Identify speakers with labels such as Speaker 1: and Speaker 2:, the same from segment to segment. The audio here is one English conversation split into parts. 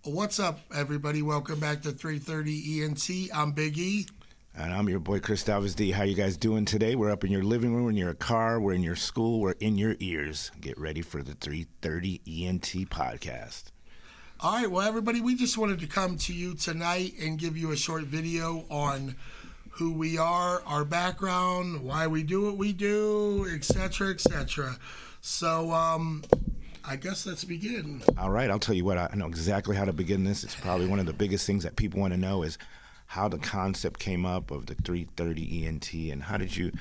Speaker 1: What's up, everybody? Welcome back to 330 ENT. I'm Big E.
Speaker 2: And I'm your boy, Christopher D. How you guys doing today? We're up in your living room, in your car, we're in your school, we're in your ears. Get ready for the 330 ENT podcast.
Speaker 1: All right, well, everybody, we just wanted to come to you tonight and give you a short video on who we are, our background, why we do what we do, etc., etc. So, I guess let's begin.
Speaker 2: All right, I'll tell you what, I know exactly how to begin this. It's probably one of the biggest things that people want to know is how the concept came up of the 330 ENT, and how did you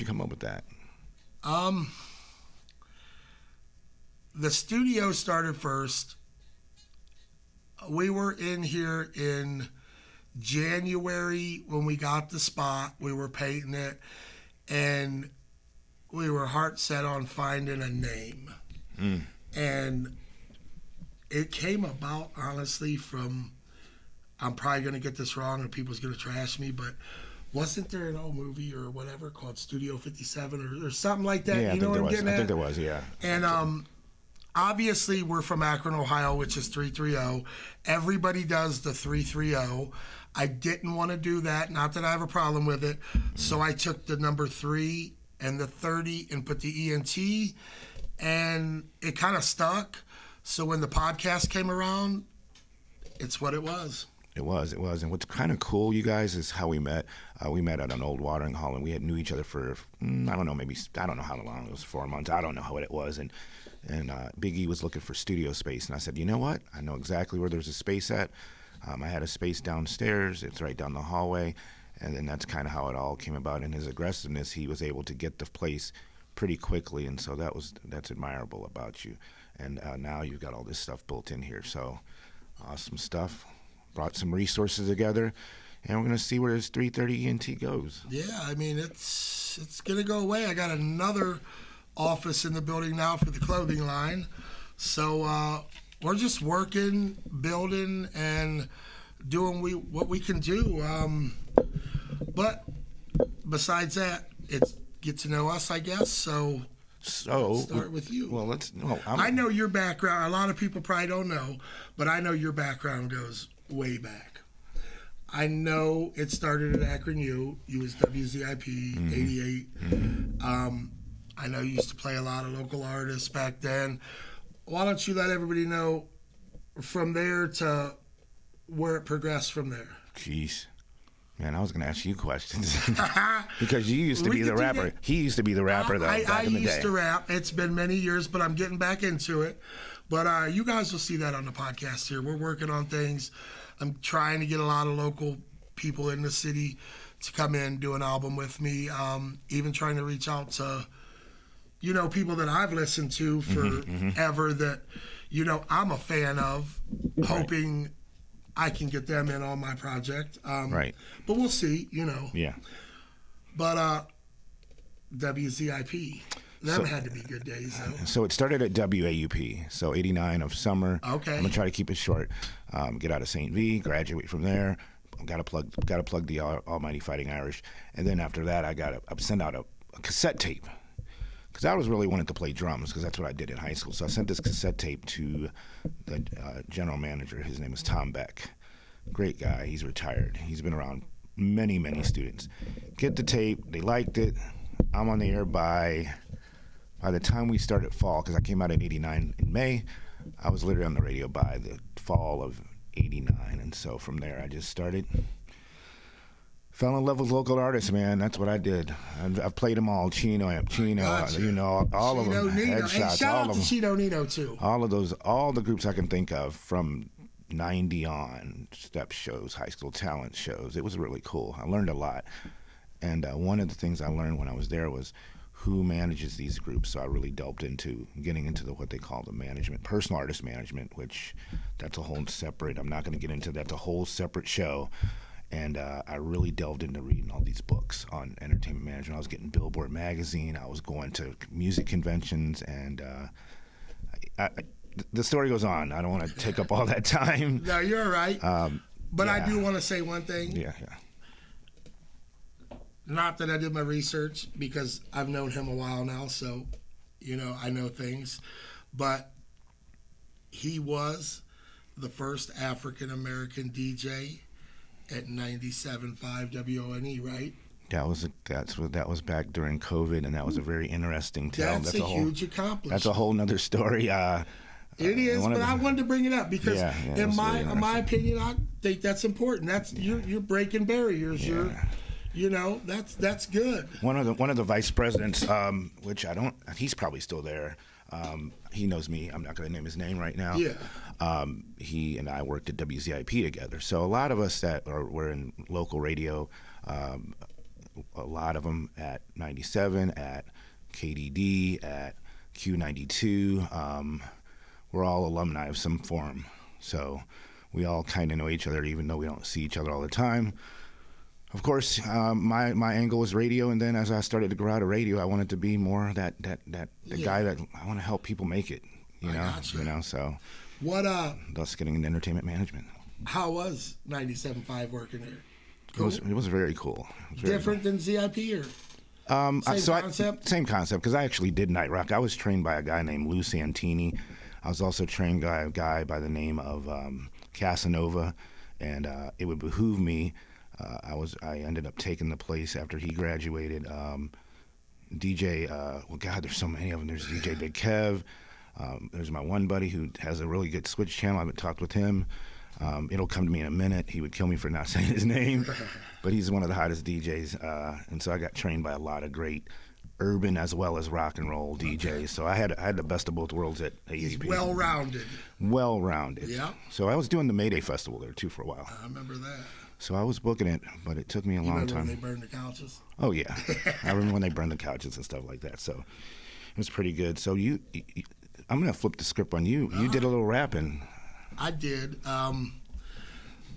Speaker 2: come up with that?
Speaker 1: The studio started first. We were in here in January when we got the spot. We were painting it, and we were heart set on finding a name. And it came about, honestly, from, I'm probably going to get this wrong and people's going to trash me, but wasn't there an old movie or whatever called Studio 57 or something like that?
Speaker 2: Yeah,
Speaker 1: you know what I'm getting at?
Speaker 2: I think there was, yeah.
Speaker 1: And obviously, we're from Akron, Ohio, which is 330. Everybody does the 330. I didn't want to do that, not that I have a problem with it. So I took the number 3 and the 30 and put the ENT, and it kind of stuck. So when the podcast came around, it's what it was.
Speaker 2: It was. And what's kind of cool, you guys, is how we met. We met at an old watering hole, and we had knew each other for, I don't know how long. It was 4 months. I don't know how it was. And Big E was looking for studio space. And I said, you know what? I know exactly where there's a space at. I had a space downstairs. It's right down the hallway. And then that's kind of how it all came about. In his aggressiveness, he was able to get the place pretty quickly. And so that's admirable about you. And now you've got all this stuff built in here. So awesome stuff. Brought some resources together, and we're going to see where this 330 ENT goes.
Speaker 1: Yeah, I mean, it's going to go away. I got another office in the building now for the clothing line. So we're just working, building, and doing what we can do. But besides that, it's get to know us, I guess. So let's start with you.
Speaker 2: Well,
Speaker 1: I know your background. A lot of people probably don't know, but I know your background goes way back. I know it started at Akron U. You was WZIP 88. Mm-hmm. I know you used to play a lot of local artists back then. Why don't you let everybody know from there to where it progressed from there?
Speaker 2: Jeez. Man, I was going to ask you questions because you used to be the rapper. He used to be the rapper, though, back in the day.
Speaker 1: I used to rap. It's been many years, but I'm getting back into it. But you guys will see that on the podcast here. We're working on things. I'm trying to get a lot of local people in the city to come in and do an album with me. Even trying to reach out to, people that I've listened to forever that, I'm a fan of, hoping I can get them in on my project.
Speaker 2: Right.
Speaker 1: But we'll see,
Speaker 2: Yeah.
Speaker 1: But WZIP, them had to be good days, though.
Speaker 2: So it started at WAUP, so 89 of summer.
Speaker 1: Okay.
Speaker 2: I'm going to try to keep it short. Get out of St. V, graduate from there. Got to plug the Almighty Fighting Irish. And then after that, I sent out a cassette tape. Because I was really wanted to play drums, because that's what I did in high school. So I sent this cassette tape to the general manager. His name is Tom Beck. Great guy. He's retired. He's been around many, many students. Get the tape. They liked it. I'm on the air by the time we started fall, because I came out in 89 in May. I was literally on the radio by the fall of 89. And so from there, I just started. Fell in love with local artists, man. That's what I did. I've played them all. Chino, all
Speaker 1: Chino,
Speaker 2: of them.
Speaker 1: Nino.
Speaker 2: Headshots,
Speaker 1: and shout out to Chino Nino, too.
Speaker 2: All the groups I can think of from 90 on, step shows, high school talent shows. It was really cool. I learned a lot. And one of the things I learned when I was there was who manages these groups. So I really delved into getting into what they call the management, personal artist management, which that's a whole separate, I'm not going to get into that. That's a whole separate show. And I really delved into reading all these books on entertainment management. I was getting Billboard magazine. I was going to music conventions, and the story goes on. I don't want to take up all that time.
Speaker 1: No, you're right. But
Speaker 2: yeah.
Speaker 1: I do want to say one thing.
Speaker 2: Yeah.
Speaker 1: Not that I did my research, because I've known him a while now, so, I know things. But he was the first African American DJ at 97.5 WONE, right?
Speaker 2: That was back during COVID, and that was a very interesting tale.
Speaker 1: That's a huge accomplishment.
Speaker 2: That's a whole nother story.
Speaker 1: It is, but I wanted to bring it up because, in my opinion, I think that's important. That's you're breaking barriers. That's good. One
Speaker 2: of the vice presidents, which he's probably still there. He knows me. I'm not going to name his name right now.
Speaker 1: Yeah.
Speaker 2: He and I worked at WZIP together. So a lot of us that were in local radio, a lot of them at 97, at KDD, at Q92, we're all alumni of some form. So we all kind of know each other, even though we don't see each other all the time. Of course, my angle was radio, and then as I started to grow out of radio, I wanted to be more that guy that I want to help people make it. So
Speaker 1: what
Speaker 2: thus getting into entertainment management.
Speaker 1: How was 97.5 working there?
Speaker 2: Cool. It was very cool.
Speaker 1: Different than ZIP or concept?
Speaker 2: Same concept, because I actually did night rock. I was trained by a guy named Lou Santini. I was also trained by a guy by the name of Casanova, and it would behoove me. I ended up taking the place after he graduated. DJ, there's so many of them. There's DJ Big Kev. There's my one buddy who has a really good Switch channel. I haven't talked with him. It'll come to me in a minute. He would kill me for not saying his name, but he's one of the hottest DJs. And so I got trained by a lot of great urban as well as rock and roll DJs. So I had the best of both worlds at AEP.
Speaker 1: He's well-rounded.
Speaker 2: Well-rounded.
Speaker 1: Yeah.
Speaker 2: So I was doing the Mayday Festival there too for a while.
Speaker 1: I remember that.
Speaker 2: So I was booking it, but it took me a long time.
Speaker 1: When they burned the couches?
Speaker 2: Oh yeah, I remember when they burned the couches and stuff like that. So it was pretty good. So I'm gonna flip the script on you. You did a little rapping.
Speaker 1: I did.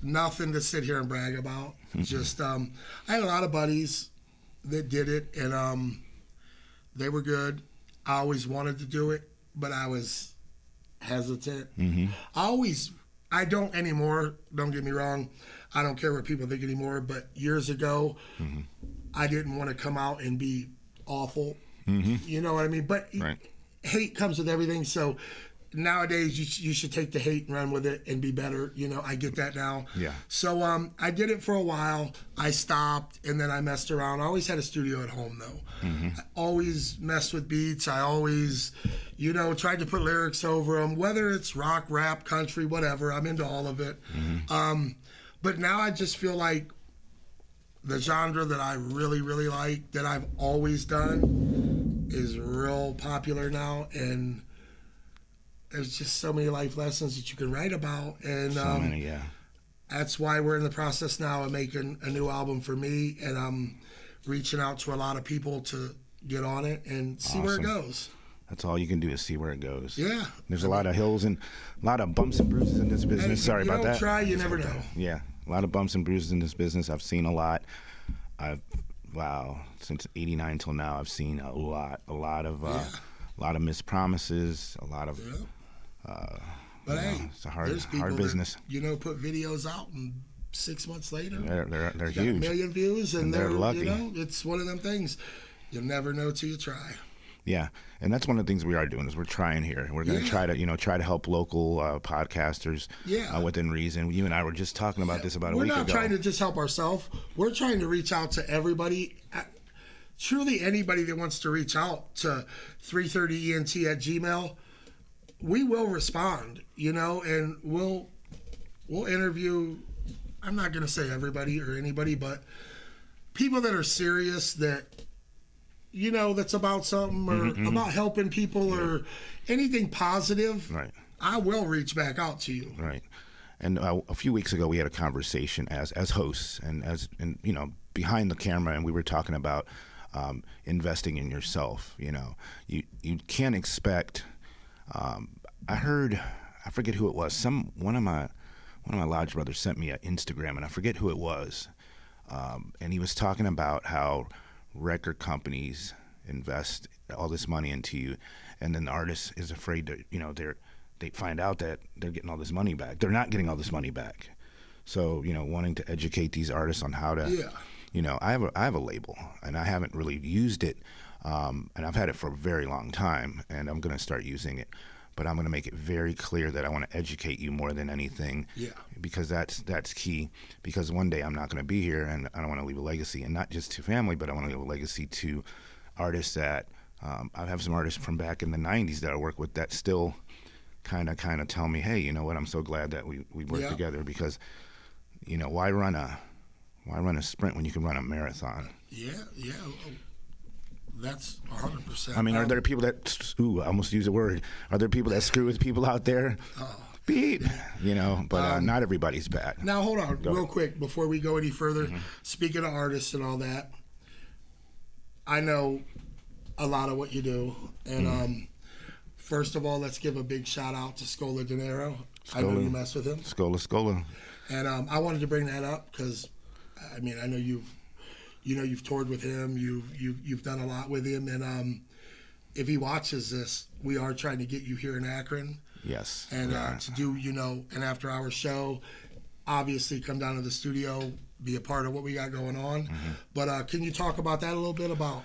Speaker 1: Nothing to sit here and brag about. Just I had a lot of buddies that did it, and they were good. I always wanted to do it, but I was hesitant. I don't anymore. Don't get me wrong. I don't care what people think anymore. But years ago, I didn't want to come out and be awful. You know what I mean? But hate comes with everything. So nowadays, you should take the hate and run with it and be better. I get that now.
Speaker 2: Yeah.
Speaker 1: So I did it for a while. I stopped, and then I messed around. I always had a studio at home, though. I always messed with beats. I always, tried to put lyrics over them, whether it's rock, rap, country, whatever. I'm into all of it. But now I just feel like the genre that I really, really like, that I've always done, is real popular now, and there's just so many life lessons that you can write about, and
Speaker 2: so many, yeah.
Speaker 1: That's why we're in the process now of making a new album for me, and I'm reaching out to a lot of people to get on it and see where it goes.
Speaker 2: That's all you can do is see where it goes.
Speaker 1: Yeah.
Speaker 2: There's a lot of hills and a lot of bumps and bruises in this business. Sorry about that.
Speaker 1: You don't try, you never know.
Speaker 2: Yeah, a lot of bumps and bruises in this business. I've seen a lot. Since '89 till now, I've seen a lot of missed promises, a lot of.
Speaker 1: But
Speaker 2: it's a hard business.
Speaker 1: That, put videos out, and 6 months later,
Speaker 2: they're
Speaker 1: huge.
Speaker 2: Got
Speaker 1: 1 million views, and
Speaker 2: they're lucky.
Speaker 1: It's one of them things. You'll never know till you try.
Speaker 2: Yeah, and that's one of the things we are doing is we're trying here. We're going to try to help local podcasters within reason. You and I were just talking about this about a week ago.
Speaker 1: We're not trying to just help ourselves. We're trying to reach out to everybody. Truly, anybody that wants to reach out to 330ENT at Gmail, we will respond. And we'll interview. I'm not going to say everybody or anybody, but people that are serious, that that's about something, or about helping people, or anything positive.
Speaker 2: Right.
Speaker 1: I will reach back out to you.
Speaker 2: Right. And a few weeks ago, we had a conversation as hosts and behind the camera, and we were talking about investing in yourself. You can't expect. I forget who it was. One of my lodge brothers sent me an Instagram, and I forget who it was. And he was talking about how record companies invest all this money into you, and then the artist is afraid to, they find out that they're getting all this money back. They're not getting all this money back. So, wanting to educate these artists on how to, I have a label, and I haven't really used it, and I've had it for a very long time, and I'm going to start using it. but I'm going to make it very clear that I want to educate you more than anything.
Speaker 1: Yeah.
Speaker 2: Because that's key. Because one day I'm not going to be here, and I don't want to leave a legacy, and not just to family, but I want to leave a legacy to artists that I have some artists from back in the '90s that I work with that still kind of tell me, hey, you know what? I'm so glad that we worked together, because why run a sprint when you can run a marathon?
Speaker 1: Yeah. That's 100%.
Speaker 2: I mean, are there people that, I almost use a word, are there people that screw with people out there? Beep, but not everybody's bad.
Speaker 1: Now, hold on real quick before we go any further. Speaking of artists and all that, I know a lot of what you do. And first of all, let's give a big shout out to Scola De Niro. I know you mess with him.
Speaker 2: Scola.
Speaker 1: And I wanted to bring that up because, I mean, I know you've toured with him. You've done a lot with him. And if he watches this, we are trying to get you here in Akron.
Speaker 2: Yes.
Speaker 1: And to do, an after-hour show, obviously come down to the studio, be a part of what we got going on. But can you talk about that a little bit, about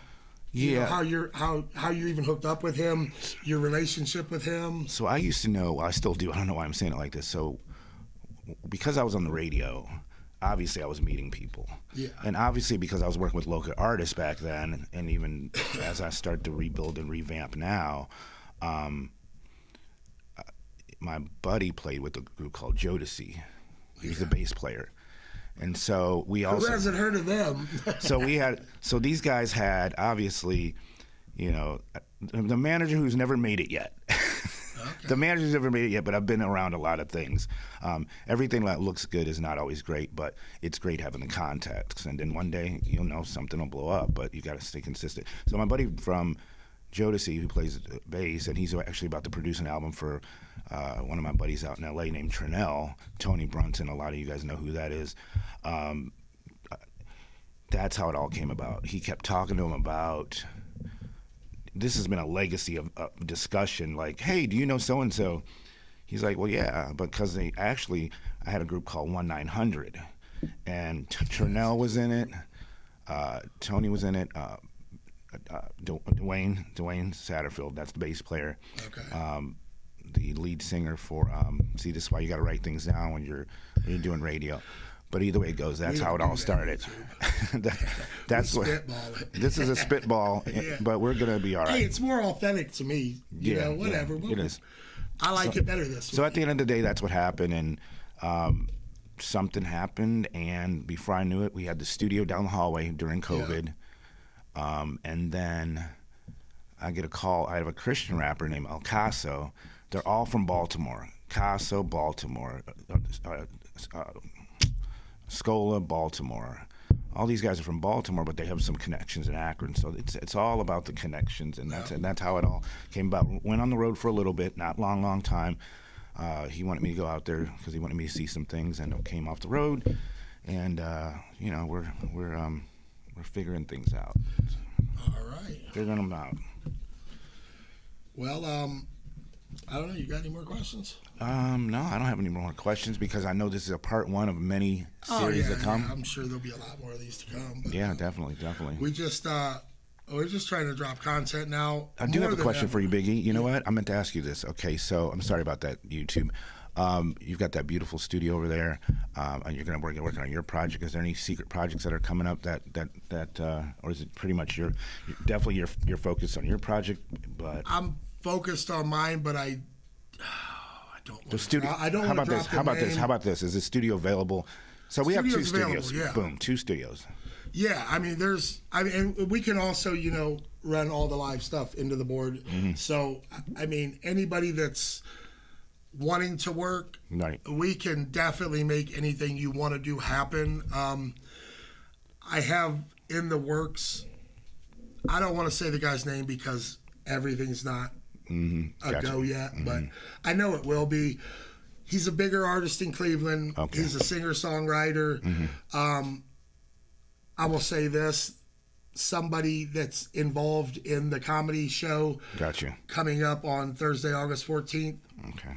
Speaker 1: how you even hooked up with him, your relationship with him?
Speaker 2: So I used to know, I still do, I don't know why I'm saying it like this. So because I was on the radio, obviously I was meeting people.
Speaker 1: Yeah.
Speaker 2: And obviously because I was working with local artists back then, and even as I start to rebuild and revamp now, my buddy played with a group called Jodeci. He was the bass player. And so we also...
Speaker 1: Who hasn't heard of them?
Speaker 2: So these guys had, obviously, the manager who's never made it yet. Okay. The manager's never made it yet, but I've been around a lot of things. Everything that looks good is not always great, but it's great having the context. And then one day, something will blow up, but you got to stay consistent. So my buddy from Jodeci, who plays bass, and he's actually about to produce an album for one of my buddies out in L.A. named Trinell, Tony Brunson. A lot of you guys know who that is. That's how it all came about. He kept talking to him about... This has been a legacy of discussion, like, hey, do you know so-and-so? He's like, well, yeah, because I had a group called 1-900, and Trinell was in it, Tony was in it, Dwayne Satterfield, that's the bass player.
Speaker 1: Okay.
Speaker 2: The lead singer for, see, this is why you got to write things down when you're doing radio. But either way it goes, that's how it all started. That's what. This is a spitball, but we're gonna be all right.
Speaker 1: Hey, it's more authentic to me. Whatever.
Speaker 2: Yeah, it is.
Speaker 1: I like it better this way.
Speaker 2: So at the end of the day, that's what happened, and something happened, and before I knew it, we had the studio down the hallway during COVID, and then I get a call. I have a Christian rapper named El Caso. They're all from Baltimore. Caso, Baltimore. Scola, Baltimore. All these guys are from Baltimore, but they have some connections in Akron. So it's all about the connections, and that's how it all came about. Went on the road for a little bit, not long time. He wanted me to go out there because he wanted me to see some things, and came off the road, and we're figuring things out.
Speaker 1: All right.
Speaker 2: Figuring them out.
Speaker 1: Well, I don't know. You got any more questions?
Speaker 2: No, I don't have any more questions because I know this is a part one of many series to come.
Speaker 1: Yeah, I'm sure there'll be a lot more of these to come. But,
Speaker 2: yeah, definitely.
Speaker 1: We're just trying to drop content now.
Speaker 2: I do have a question for you, Biggie. You know what? I meant to ask you this. Okay, so I'm sorry about that, YouTube. You've got that beautiful studio over there, and you're going to work on your project. Is there any secret projects that are coming up that or is it pretty much your focus on your project? But
Speaker 1: I'm focused on mine, but I don't.
Speaker 2: The studio.
Speaker 1: I don't want to drop the name.
Speaker 2: How about this? Is the studio available? So we have two studios.
Speaker 1: Yeah.
Speaker 2: Boom, two studios.
Speaker 1: Yeah, I mean, and we can also, run all the live stuff into the board. Mm-hmm. So, I mean, anybody that's wanting to work,
Speaker 2: right,
Speaker 1: we can definitely make anything you want to do happen. I have in the works, I don't want to say the guy's name because everything's not a go yet, but I know it will be. He's a bigger artist in Cleveland. Okay. He's a singer-songwriter. Mm-hmm. I will say this, somebody that's involved in the comedy show coming up on Thursday, August 14th.
Speaker 2: Okay.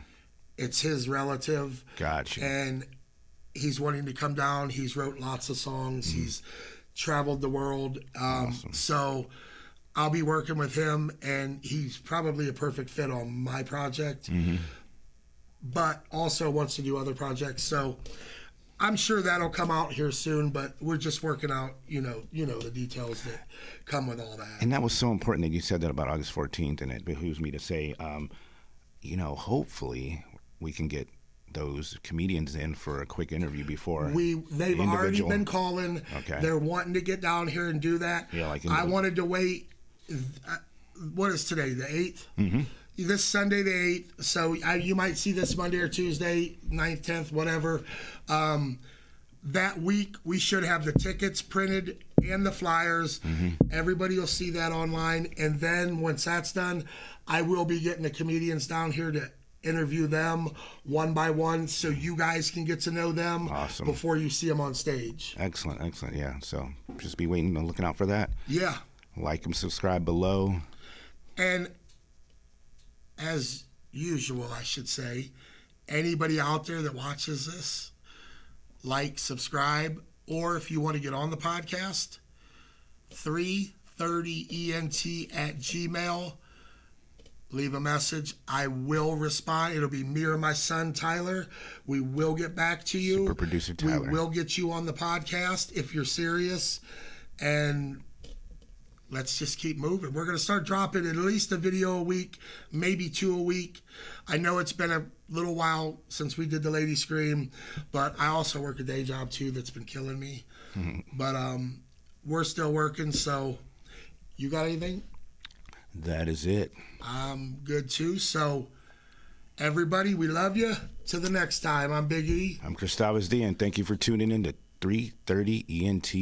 Speaker 1: It's his relative.
Speaker 2: Gotcha.
Speaker 1: And he's wanting to come down. He's wrote lots of songs. Mm-hmm. He's traveled the world.
Speaker 2: Awesome.
Speaker 1: So I'll be working with him, and he's probably a perfect fit on my project, but also wants to do other projects. So I'm sure that'll come out here soon, but we're just working out, the details that come with all that.
Speaker 2: And that was so important that you said that about August 14th, and it behooves me to say, hopefully we can get those comedians in for a quick interview before
Speaker 1: They've already been calling.
Speaker 2: Okay.
Speaker 1: They're wanting to get down here and do that.
Speaker 2: Yeah,
Speaker 1: I wanted to wait. What is today? The 8th? Mm-hmm. This Sunday, the 8th. So you might see this Monday or Tuesday, 9th, 10th, whatever. That week, we should have the tickets printed and the flyers. Everybody will see that online. And then once that's done, I will be getting the comedians down here to interview them one by one so you guys can get to know them before you see them on stage.
Speaker 2: Excellent. Yeah. So just be waiting and looking out for that.
Speaker 1: Yeah.
Speaker 2: Like and subscribe below.
Speaker 1: And as usual, I should say, anybody out there that watches this, like, subscribe, or if you want to get on the podcast, 330ENT@gmail. Leave a message. I will respond. It'll be me or my son, Tyler. We will get back to you.
Speaker 2: Super producer Tyler.
Speaker 1: We will get you on the podcast if you're serious. And let's just keep moving. We're going to start dropping at least a video a week, maybe 2 a week. I know it's been a little while since we did the Lady Scream, but I also work a day job too that's been killing me. But we're still working, so you got anything?
Speaker 2: That is it.
Speaker 1: I'm good too. So everybody, we love you. Till the next time, I'm Big E.
Speaker 2: I'm Gustavus D, and thank you for tuning in to 330 ENT